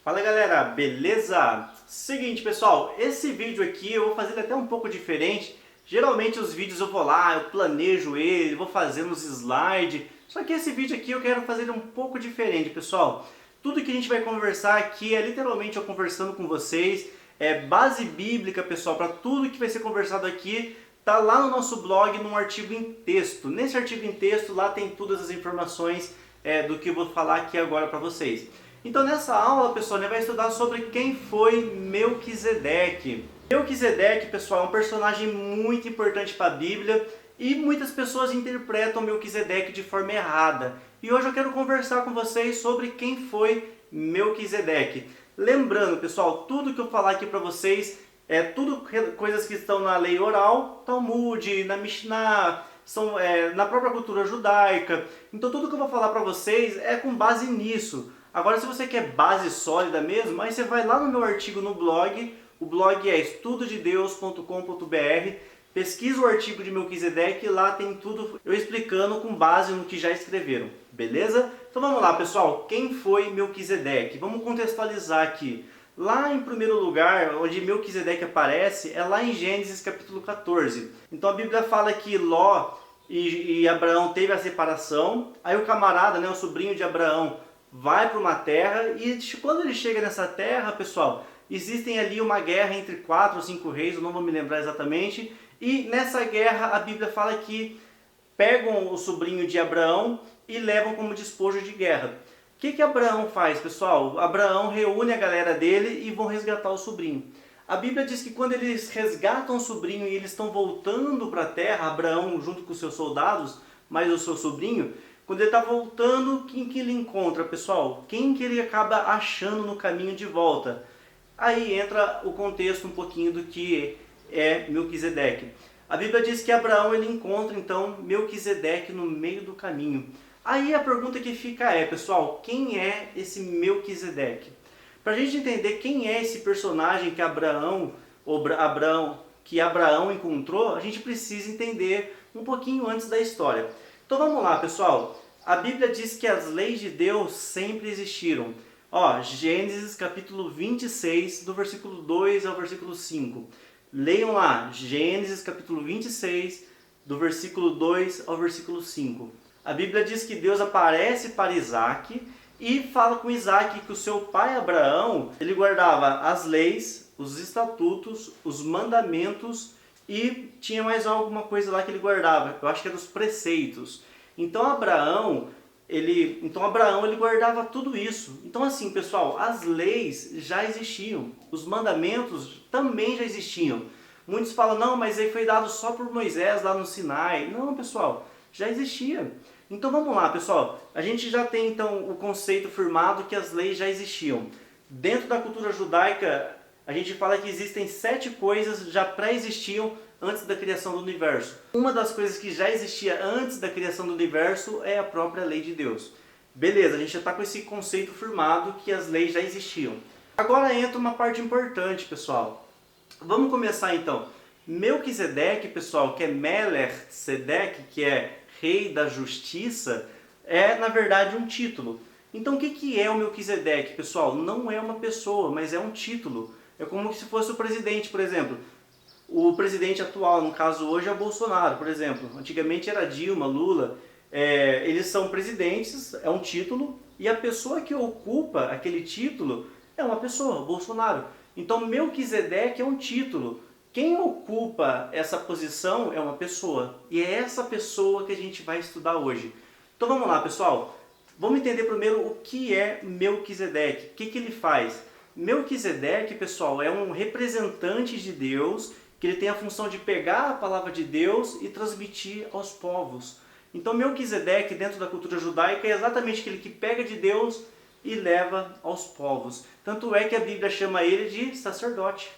Fala galera, beleza? Seguinte pessoal, esse vídeo aqui eu vou fazer ele até um pouco diferente. Geralmente os vídeos eu vou lá, eu planejo ele, vou fazendo os slides. Só que esse vídeo aqui eu quero fazer ele um pouco diferente, pessoal. Tudo que a gente vai conversar aqui é literalmente eu conversando com vocês. É base bíblica, pessoal, para tudo que vai ser conversado aqui. Tá lá no nosso blog, num artigo em texto. Nesse artigo em texto, lá tem todas as informações do que eu vou falar aqui agora para vocês. Então nessa aula, pessoal, a gente vai estudar sobre quem foi Melquisedeque. Melquisedeque, pessoal, é um personagem muito importante para a Bíblia e muitas pessoas interpretam Melquisedeque de forma errada. E hoje eu quero conversar com vocês sobre quem foi Melquisedeque. Lembrando, pessoal, tudo que eu falar aqui para vocês é tudo coisas que estão na lei oral, Talmud, na Mishnah, são na própria cultura judaica. Então tudo que eu vou falar para vocês é com base nisso. Agora, se você quer base sólida mesmo, aí você vai lá no meu artigo no blog. O blog é estudodedeus.com.br. Pesquisa o artigo de Melquisedeque e lá tem tudo eu explicando com base no que já escreveram. Beleza? Então vamos lá, pessoal. Quem foi Melquisedeque? Vamos contextualizar aqui. Lá em primeiro lugar, onde Melquisedeque aparece, é lá em Gênesis capítulo 14. Então a Bíblia fala que Ló e Abraão teve a separação. Aí o camarada, o sobrinho de Abraão, vai para uma terra e quando ele chega nessa terra, pessoal, existem ali uma guerra entre 4 ou 5 reis, eu não vou me lembrar exatamente, e nessa guerra a Bíblia fala que pegam o sobrinho de Abraão e levam como despojo de guerra. O que Abraão faz, pessoal? Abraão reúne a galera dele e vão resgatar o sobrinho. A Bíblia diz que quando eles resgatam o sobrinho e eles estão voltando para a terra, Abraão junto com seus soldados, mais o seu sobrinho, quando ele está voltando, quem que ele encontra, pessoal? Quem que ele acaba achando no caminho de volta? Aí entra o contexto um pouquinho do que é Melquisedeque. A Bíblia diz que Abraão ele encontra então Melquisedeque no meio do caminho. Aí a pergunta que fica é, pessoal, quem é esse Melquisedeque? Para a gente entender quem é esse personagem que Abraão encontrou, a gente precisa entender um pouquinho antes da história. Então vamos lá, pessoal. A Bíblia diz que as leis de Deus sempre existiram. Gênesis capítulo 26, do versículo 2 ao versículo 5. Leiam lá, Gênesis capítulo 26, do versículo 2 ao versículo 5. A Bíblia diz que Deus aparece para Isaac e fala com Isaac que o seu pai Abraão, ele guardava as leis, os estatutos, os mandamentos e tinha mais alguma coisa lá que ele guardava. Eu acho que era os preceitos. Então Abraão ele guardava tudo isso. Então assim, pessoal, as leis já existiam. Os mandamentos também já existiam. Muitos falam, não, mas aí foi dado só por Moisés lá no Sinai. Não, pessoal, já existia. Então vamos lá, pessoal. A gente já tem então o conceito firmado que as leis já existiam. Dentro da cultura judaica, a gente fala que existem 7 coisas já pré-existiam antes da criação do universo. Uma das coisas que já existia antes da criação do universo é a própria lei de Deus. Beleza, a gente já está com esse conceito firmado que as leis já existiam. Agora entra uma parte importante, pessoal. Vamos começar então. Melquisedeque, pessoal, que é Melech Sedeque, que é rei da justiça, é na verdade um título. Então o que é o Melquisedeque, pessoal? Não é uma pessoa, mas é um título. É como se fosse o presidente, por exemplo. O presidente atual, no caso hoje, é o Bolsonaro, por exemplo. Antigamente era Dilma, Lula. Eles são presidentes, é um título, e a pessoa que ocupa aquele título é uma pessoa, Bolsonaro. Então Melquisedeque é um título. Quem ocupa essa posição é uma pessoa. E é essa pessoa que a gente vai estudar hoje. Então vamos lá, pessoal. Vamos entender primeiro o que é Melquisedeque. O que ele faz? Melquisedeque, pessoal, é um representante de Deus, que ele tem a função de pegar a palavra de Deus e transmitir aos povos. Então Melquisedeque, dentro da cultura judaica, é exatamente aquele que pega de Deus e leva aos povos. Tanto é que a Bíblia chama ele de sacerdote.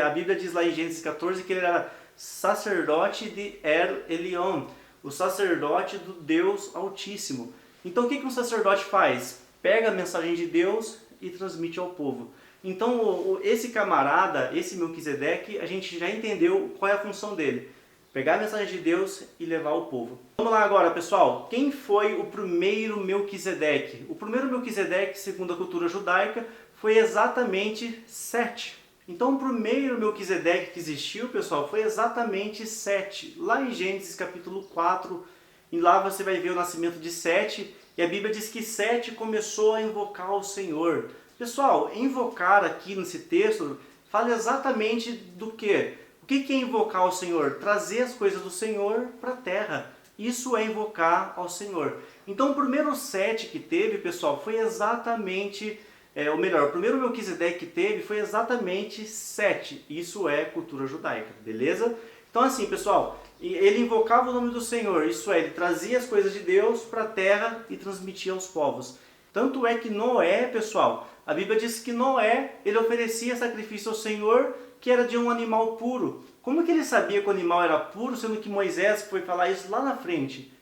A Bíblia diz lá em Gênesis 14 que ele era sacerdote de El Elyon, o sacerdote do Deus Altíssimo. Então o que um sacerdote faz? Pega a mensagem de Deus e transmite ao povo. Então esse camarada, esse Melquisedeque, a gente já entendeu qual é a função dele. Pegar a mensagem de Deus e levar ao povo. Vamos lá agora, pessoal. Quem foi o primeiro Melquisedeque? O primeiro Melquisedeque, segundo a cultura judaica, foi exatamente 7. Então o primeiro Melquisedeque que existiu, pessoal, foi exatamente 7. Lá em Gênesis capítulo 4, e lá você vai ver o nascimento de Sete, e a Bíblia diz que Sete começou a invocar o Senhor. Pessoal, invocar aqui nesse texto fala exatamente do quê? O que é invocar o Senhor? Trazer as coisas do Senhor para a terra. Isso é invocar ao Senhor. Então o primeiro Sete que teve, pessoal, foi exatamente... o primeiro Melquisedeque que teve foi exatamente 7. Isso é cultura judaica, beleza? Então assim, pessoal, ele invocava o nome do Senhor, isso é, ele trazia as coisas de Deus para a terra e transmitia aos povos. Tanto é que Noé, pessoal, a Bíblia diz que Noé, ele oferecia sacrifício ao Senhor que era de um animal puro. Como que ele sabia que o animal era puro, sendo que Moisés foi falar isso lá na frente?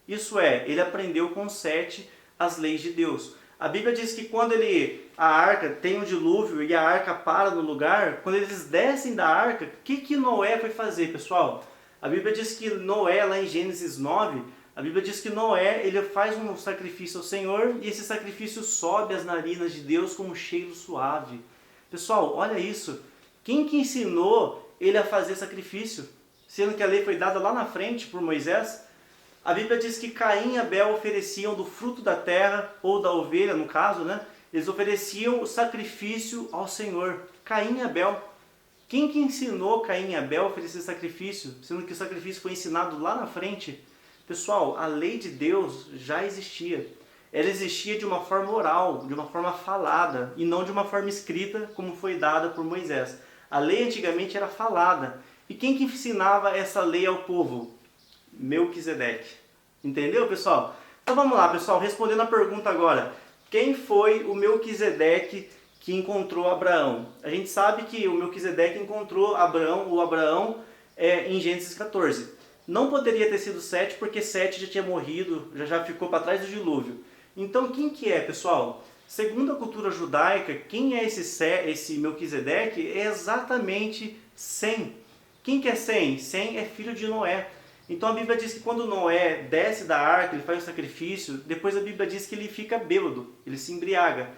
Isso é, ele aprendeu com Sete as leis de Deus. A Bíblia diz que quando a arca tem um dilúvio e a arca para no lugar, quando eles descem da arca, o que Noé foi fazer, pessoal? A Bíblia diz que Noé, lá em Gênesis 9, a Bíblia diz que Noé, ele faz um sacrifício ao Senhor e esse sacrifício sobe às narinas de Deus com um cheiro suave. Pessoal, olha isso. Quem que ensinou ele a fazer sacrifício? Sendo que a lei foi dada lá na frente por Moisés. A Bíblia diz que Caim e Abel ofereciam do fruto da terra, ou da ovelha no caso, né? Eles ofereciam o sacrifício ao Senhor. Caim e Abel. Quem que ensinou Caim e Abel a oferecer sacrifício? Sendo que o sacrifício foi ensinado lá na frente. Pessoal, a lei de Deus já existia. Ela existia de uma forma oral, de uma forma falada, e não de uma forma escrita, como foi dada por Moisés. A lei antigamente era falada. E quem que ensinava essa lei ao povo? Melquisedeque. Entendeu, pessoal? Então vamos lá, pessoal, respondendo a pergunta agora. Quem foi o Melquisedeque que encontrou Abraão? A gente sabe que o Melquisedeque encontrou Abraão em Gênesis 14. Não poderia ter sido Sete, porque Sete já tinha morrido, já ficou para trás do dilúvio. Então quem que é, pessoal? Segundo a cultura judaica, quem é esse Melquisedeque é exatamente Sem. Quem que é Sem? Sem é filho de Noé. Então a Bíblia diz que quando Noé desce da arca, ele faz o sacrifício, depois a Bíblia diz que ele fica bêbado, ele se embriaga.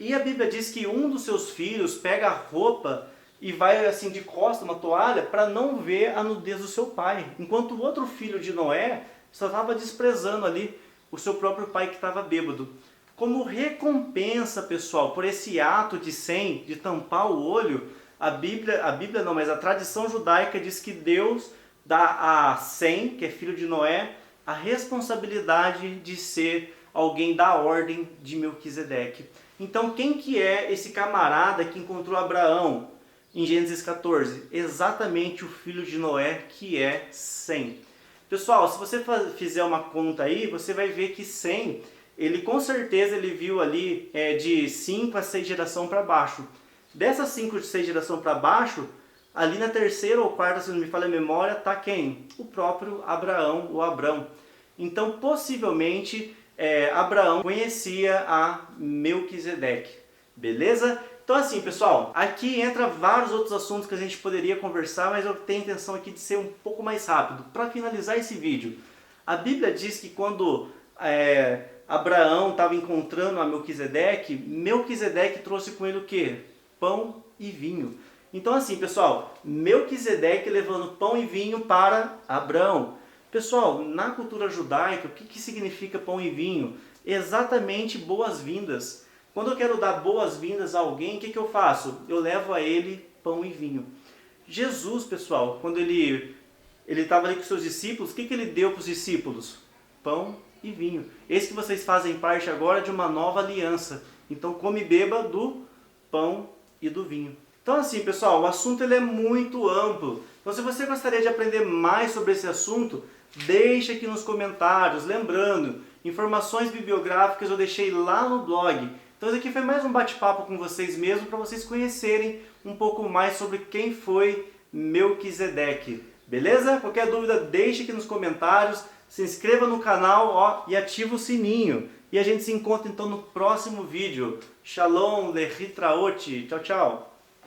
E a Bíblia diz que um dos seus filhos pega a roupa e vai assim de costas, uma toalha, para não ver a nudez do seu pai. Enquanto o outro filho de Noé só estava desprezando ali o seu próprio pai que estava bêbado. Como recompensa, pessoal, por esse ato de Sem, de tampar o olho, a Bíblia não, mas a tradição judaica diz que Deus dá a Sem, que é filho de Noé, a responsabilidade de ser alguém da ordem de Melquisedeque. Então quem que é esse camarada que encontrou Abraão em Gênesis 14? Exatamente o filho de Noé, que é Sem. Pessoal, se você fizer uma conta aí, você vai ver que Sem, ele com certeza ele viu ali de 5 a 6 gerações para baixo. Dessas 5 a 6 gerações para baixo, ali na terceira ou quarta, se não me falha a memória, está quem? O próprio Abraão, o Abrão. Então, possivelmente, Abraão conhecia a Melquisedeque. Beleza? Então assim, pessoal, aqui entra vários outros assuntos que a gente poderia conversar, mas eu tenho a intenção aqui de ser um pouco mais rápido. Para finalizar esse vídeo, a Bíblia diz que quando Abraão estava encontrando a Melquisedeque, Melquisedeque trouxe com ele o quê? Pão e vinho. Então assim, pessoal, Melquisedeque levando pão e vinho para Abraão. Pessoal, na cultura judaica, o que significa pão e vinho? Exatamente boas-vindas. Quando eu quero dar boas-vindas a alguém, o que eu faço? Eu levo a ele pão e vinho. Jesus, pessoal, quando ele estava ali com seus discípulos, o que ele deu para os discípulos? Pão e vinho. Esse que vocês fazem parte agora de uma nova aliança. Então come e beba do pão e do vinho. Então assim, pessoal, o assunto ele é muito amplo. Então se você gostaria de aprender mais sobre esse assunto, deixe aqui nos comentários. Lembrando, informações bibliográficas eu deixei lá no blog. Então esse aqui foi mais um bate-papo com vocês mesmo, para vocês conhecerem um pouco mais sobre quem foi Melquisedeque. Beleza? Qualquer dúvida, deixe aqui nos comentários. Se inscreva no canal e ativa o sininho. E a gente se encontra então no próximo vídeo. Shalom, lehitraot. Tchau, tchau.